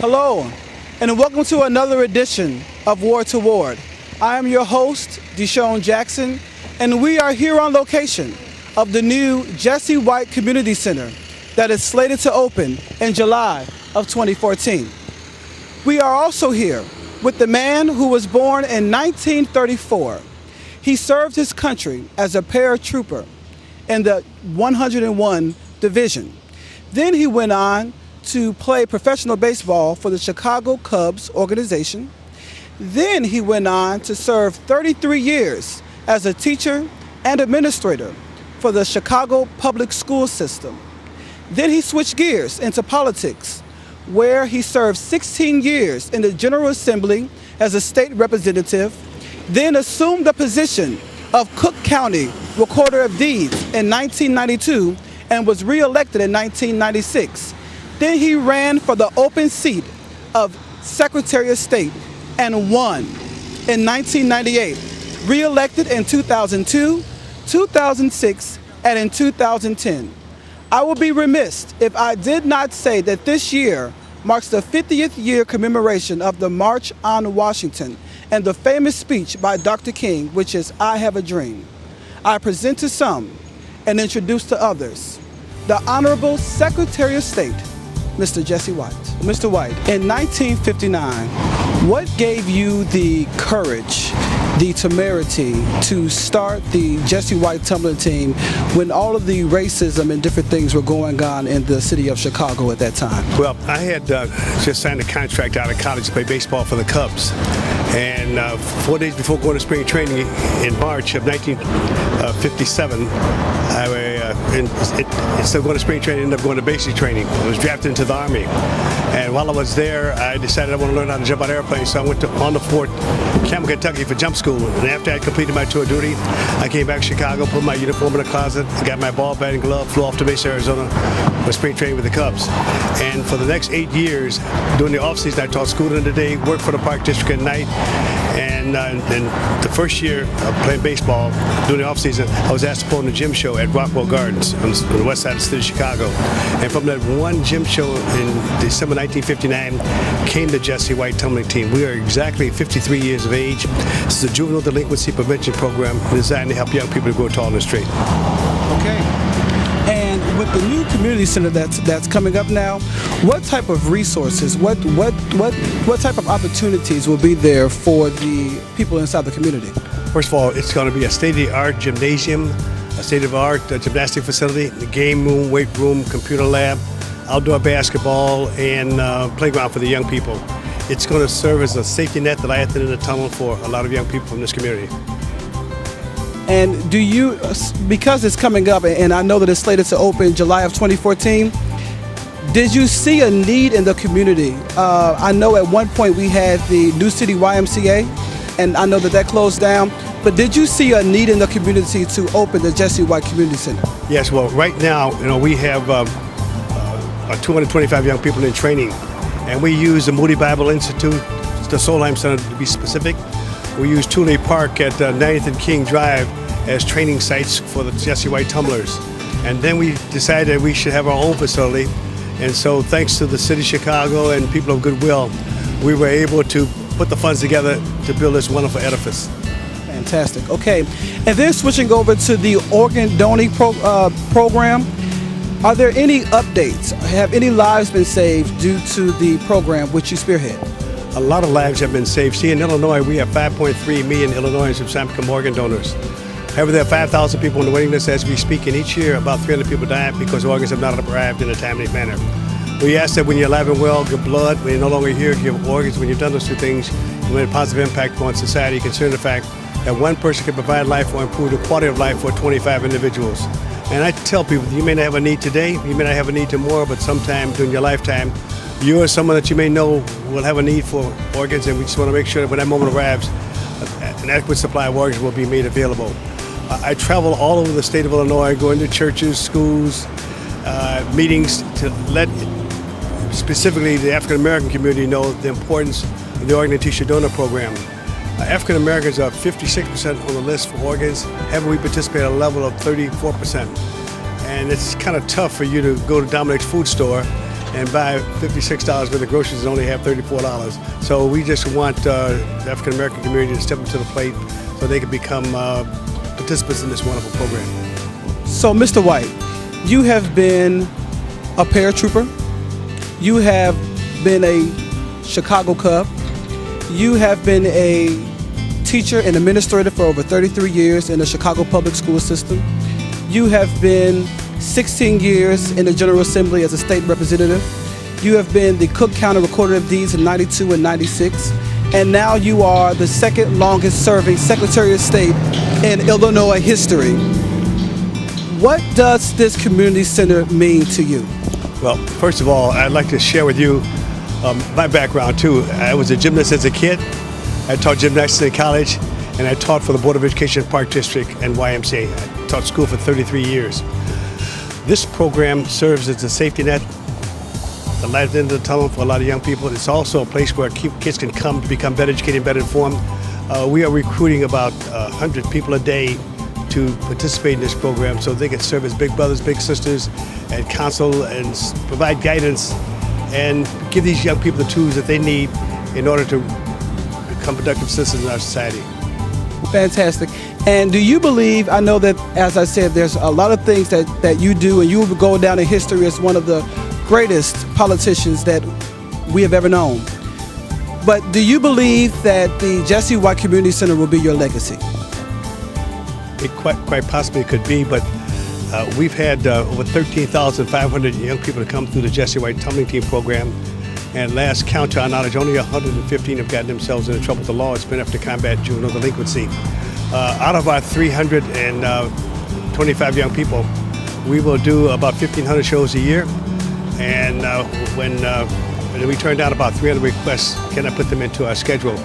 Hello, and welcome to another edition of Ward to Ward. I am your host, Deshaun Jackson, and we are here on location of the new Jesse White Community Center that is slated to open in July of 2014. We are also here with the man who was born in 1934. He served his country as a paratrooper in the 101 Division. Then he went on to play professional baseball for the Chicago Cubs organization. Then he went on to serve 33 years as a teacher and administrator for the Chicago public school system. Then he switched gears into politics, where he served 16 years in the General Assembly as a state representative, then assumed the position of Cook County Recorder of Deeds in 1992 and was re-elected in 1996. Then he ran for the open seat of Secretary of State and won in 1998, re-elected in 2002, 2006, and in 2010. I would be remiss if I did not say that this year marks the 50th year commemoration of the March on Washington and the famous speech by Dr. King, which is, "I have a dream." I present to some and introduce to others the Honorable Secretary of State, Mr. Jesse White. Mr. White, in 1959, what gave you the courage, the temerity to start the Jesse White tumbling team when all of the racism and different things were going on in the city of Chicago at that time? Well, I had just signed a contract out of college to play baseball for the Cubs. And 4 days before going to spring training in March of 1957, instead of going to spring training, I ended up going to basic training. I was drafted into the Army. And while I was there, I decided I want to learn how to jump out of airplanes. So I went on the Fort Campbell, Kentucky for jump school. And after I completed my tour of duty, I came back to Chicago, put my uniform in the closet, got my ball, bat, and glove, flew off to Mesa, Arizona for spring training with the Cubs. And for the next 8 years, during the off-season, I taught school in the day, worked for the Park District at night. And the first year of playing baseball, during the off-season, I was asked to perform the gym show at Rockwell Gardens on the west side of the city of Chicago. And from that one gym show in December 1959 came the Jesse White tumbling team. We are exactly 53 years of age. This is a juvenile delinquency prevention program designed to help young people to grow tall and straight. Okay. And with the new community center that's coming up now, what type of resources, what type of opportunities will be there for the people inside the community? First of all, it's going to be a state-of-the-art gymnasium, a state-of-the-art gymnastic facility, a game room, weight room, computer lab, outdoor basketball, and playground for the young people. It's going to serve as a safety net that I had in the tunnel for a lot of young people from this community. And do you, because it's coming up, and I know that it's slated to open July of 2014, did you see a need in the community? I know at one point we had the New City YMCA, and I know that closed down, but did you see a need in the community to open the Jesse White Community Center? Yes, well, right now, we have 225 young people in training, and we use the Moody Bible Institute, the Solheim Center to be specific. We use Thule Park at 90th and King Drive as training sites for the Jesse White Tumblers. And then we decided we should have our own facility. And so thanks to the city of Chicago and people of goodwill, we were able to put the funds together to build this wonderful edifice. Fantastic. Okay. And then switching over to the organ donating program, are there any updates? Have any lives been saved due to the program which you spearhead? A lot of lives have been saved. See, in Illinois, we have 5.3 million Illinoisans who have become organ donors. However, there are 5,000 people on the waiting list as we speak, and each year about 300 people die because organs have not arrived in a timely manner. We ask that when you're alive and well, give blood. When you're no longer here, give organs. When you've done those two things, you make a positive impact on society, considering the fact that one person can provide life or improve the quality of life for 25 individuals. And I tell people, you may not have a need today, you may not have a need tomorrow, but sometime during your lifetime, you or someone that you may know will have a need for organs, and we just want to make sure that when that moment arrives, an adequate supply of organs will be made available. I travel all over the state of Illinois, going to churches, schools, meetings to let specifically the African American community know the importance of the Organ and Tissue Donor Program. African Americans are 56% on the list for organs. However, we participate at a level of 34%. And it's kind of tough for you to go to Dominic's food store and buy $56 worth of groceries and only have $34. So we just want the African American community to step up to the plate so they can become participants in this wonderful program. So, Mr. White, you have been a paratrooper. You have been a Chicago Cub. You have been a teacher and administrator for over 33 years in the Chicago public school system. You have been 16 years in the General Assembly as a state representative. You have been the Cook County Recorder of Deeds in 92 and 96. And now you are the second longest serving Secretary of State in Illinois history. What does this community center mean to you? Well, first of all, I'd like to share with you my background too. I was a gymnast as a kid. I taught gymnastics in college, and I taught for the Board of Education Park District and YMCA. I taught school for 33 years. This program serves as a safety net, the light at the end of the tunnel for a lot of young people. It's also a place where kids can come to become better educated, better informed. We are recruiting about 100 people a day to participate in this program so they can serve as big brothers, big sisters, and counsel and provide guidance and give these young people the tools that they need in order to become productive citizens in our society. Fantastic. And do you believe, I know that, as I said, there's a lot of things that you do, and you will go down in history as one of the greatest politicians that we have ever known. But do you believe that the Jesse White Community Center will be your legacy? It quite possibly could be, but we've had over 13,500 young people to come through the Jesse White Tumbling Team program. And last count to our knowledge, only 115 have gotten themselves into trouble with the law. It's been after combat juvenile delinquency. Out of our 325 young people, we will do about 1,500 shows a year. And when we turn down about 300 requests, can I put them into our schedule?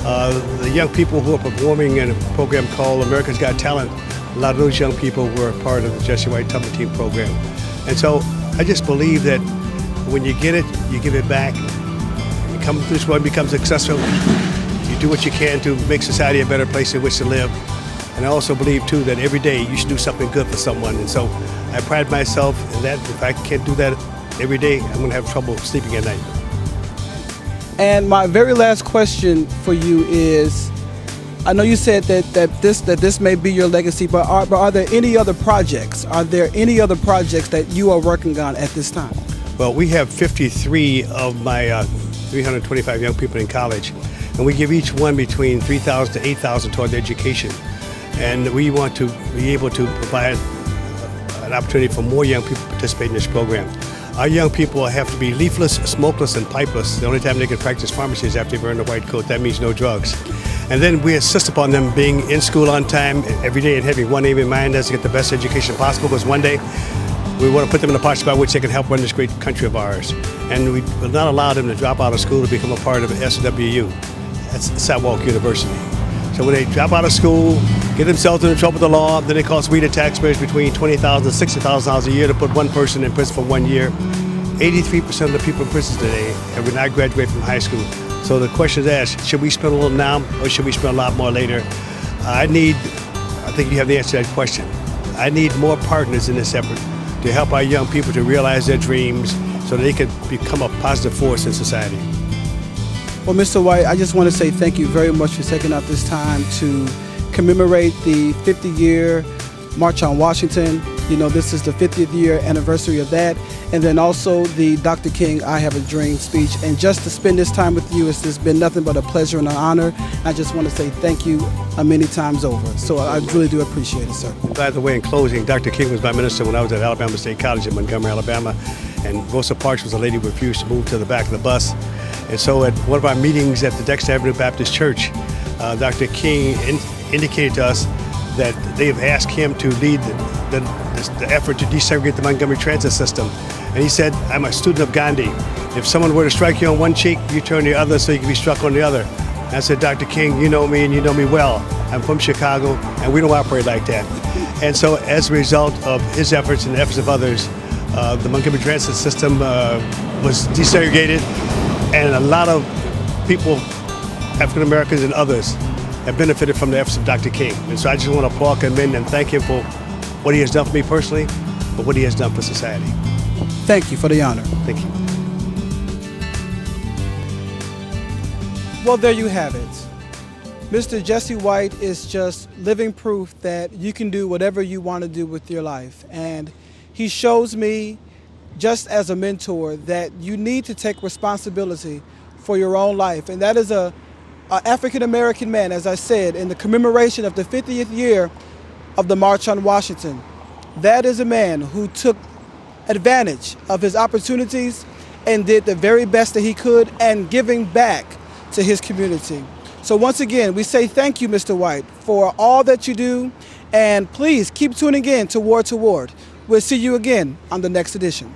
The young people who are performing in a program called America's Got Talent, a lot of those young people were a part of the Jesse White Tumbling Team program. And so I just believe that when you get it, you give it back. You come through this world and become successful. You do what you can to make society a better place in which to live. And I also believe, too, that every day you should do something good for someone. And so I pride myself in that. If I can't do that every day, I'm going to have trouble sleeping at night. And my very last question for you is, I know you said that this may be your legacy, but are there any other projects? Are there any other projects that you are working on at this time? Well, we have 53 of my 325 young people in college, and we give each one between $3,000 to $8,000 toward their education. And we want to be able to provide an opportunity for more young people to participate in this program. Our young people have to be leafless, smokeless, and pipeless. The only time they can practice pharmacy is after they've earned a white coat. That means no drugs. And then we insist upon them being in school on time every day and having one aim in mind, that's to get the best education possible, because one day we want to put them in a posture by which they can help run this great country of ours. And we will not allow them to drop out of school to become a part of SWU. That's Sidewalk University. So when they drop out of school, get themselves into trouble with the law, then it costs we the taxpayers between $20,000 and $60,000 a year to put one person in prison for 1 year. 83% of the people in prison today have not graduated from high school. So the question is asked, should we spend a little now or should we spend a lot more later? I think you have the answer to that question. I need more partners in this effort to help our young people to realize their dreams so that they can become a positive force in society. Well, Mr. White, I just want to say thank you very much for taking out this time to commemorate the 50-year March on Washington. You know, this is the 50th year anniversary of that. And then also the Dr. King I Have a Dream speech. And just to spend this time with you, it's been nothing but a pleasure and an honor. I just want to say thank you many times over. So I really do appreciate it, sir. By the way, in closing, Dr. King was my minister when I was at Alabama State College in Montgomery, Alabama. And Rosa Parks was a lady who refused to move to the back of the bus. And so at one of our meetings at the Dexter Avenue Baptist Church, Dr. King indicated to us that they have asked him to lead the effort to desegregate the Montgomery transit system. And he said, I'm a student of Gandhi. If someone were to strike you on one cheek, you turn the other so you can be struck on the other. And I said, Dr. King, you know me and you know me well. I'm from Chicago and we don't operate like that. And so as a result of his efforts and the efforts of others, the Montgomery transit system was desegregated, and a lot of people, African Americans and others, have benefited from the efforts of Dr. King. And so I just want to applaud him and thank him for what he has done for me personally, but what he has done for society. Thank you for the honor. Thank you. Well, there you have it. Mr. Jesse White is just living proof that you can do whatever you want to do with your life. And he shows me, just as a mentor, that you need to take responsibility for your own life. And that is a African-American man, as I said, in the commemoration of the 50th year of the March on Washington. That is a man who took advantage of his opportunities and did the very best that he could, and giving back to his community. So once again, we say thank you, Mr. White, for all that you do, and please keep tuning in to Ward to Ward. We'll see you again on the next edition.